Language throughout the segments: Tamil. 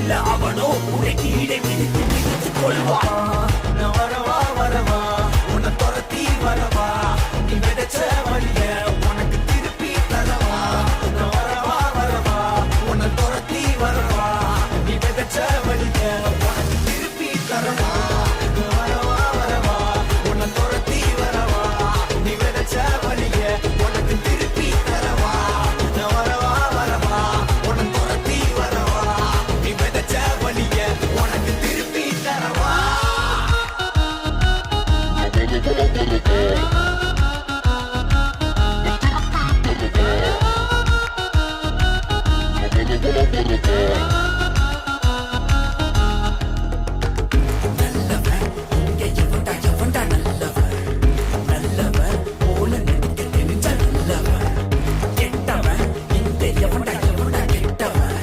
இல்ல அவனோ உனக்கு இடை மிதித்து மிதித்து கொள்வான். நான் வரவா வரவா உன்னை துரத்தி வரவா, நீ விதைச்ச வழிய உனக்கு திருப்பி தரவா. நான் வரவா வரவா உன்னை துரத்தி வரவா, நீ விதைச்ச வழிய உனக்கு திருப்பி தரவா. நான் வரவா வரவா உன்னை துரத்தி வரவா, நீ விதைச்ச வழிய உனக்கு திருப்பி தரவா. நான் வரவா வரவா உன்னை துரத்தி வரவா, நீ விதைச்ச வழிய உனக்கு திருப்பி தரவா. நல்லவன் இங்க எவன்டா எவன்டா நல்லவன், நல்லவன் போல நடிக்க தெரிஞ்ச நல்லவன். கெட்டவன் இங்க எவன்டா எவன்டா கெட்டவன்,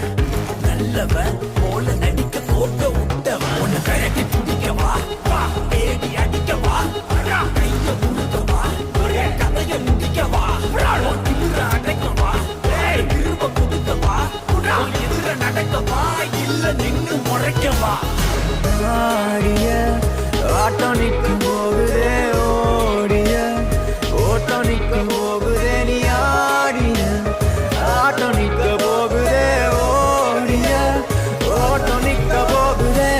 நல்லவன் போல நடிக்க போட்ட விட்டவன். உன்னை கழட்டி பிடிக்கவா வா, தேடி அடிக்கவா, கைய முழுக்கவா, ஒரே கதைய முடிக்கவா, திமுற அடைக்கவா, திரும்ப கொடுக்கவா, எதிர நடக்கவா, இல்ல நின்று முறைக்கவா. ஆடிய ஆட்டம் நிற்கும் போகுதே, ஓடிய ஓட்டம் நிற்கும் போகுதே, நீ ஆடிய ஆட்டம் நிற்க போகுதே, ஓடிய ஓட்டம் நிற்க போகுதே,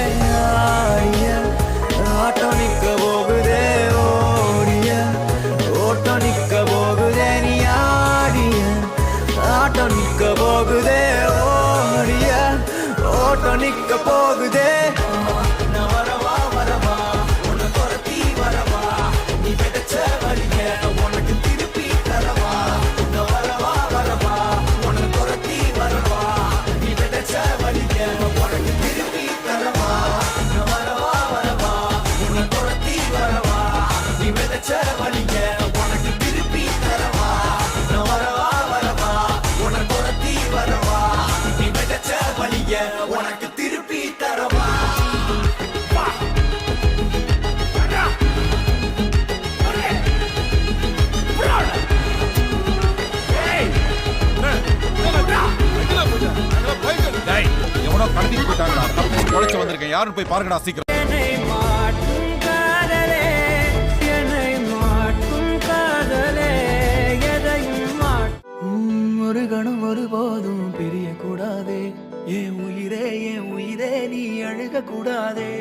ஆடிய ஆட்டம் நிற்க போகுதே, ஓடிய ஓட்டம் நிற்க போகுதே, நீ ஆடிய ஆட்டம் நிற்க போகுதே, ஓடிய ஓட்டம் நிற்க போகுதே. நான் வரவா வரவா உன்னை துரத்தி வரவா, நீ விதைச்ச வழிய உனக்கு திருப்பி தரவா. நான் வரவா வரவா உன்னை துரத்தி வரவா, நீ விதைச்ச வழிய உனக்கு திருப்பி தரவா. நான் வரவா வரவா உன்னை துரத்தி வரவா, நீ விதைச்ச வழிய உனக்கு திருப்பி தரவா. நான் வரவா வரவா உன்னை துரத்தி வரவா, நீ விதைச்ச வழிய உனக்கு திருப்பி தரவா. எவனோ கடத்திட்டு போயிட்டாங்கடா, குழைச்சு வந்திருக்கேன், யாரும் போய் பாருங்கடா சீக்கிரம். என்னை மாட்டும் காதலே, என்னை மாட்டும் காதலே, எதையும் ஒரு கணம் ஒருபோதும் பிரியக்கூடாதே, என் உயிரே நீ அழுக கூடாதே.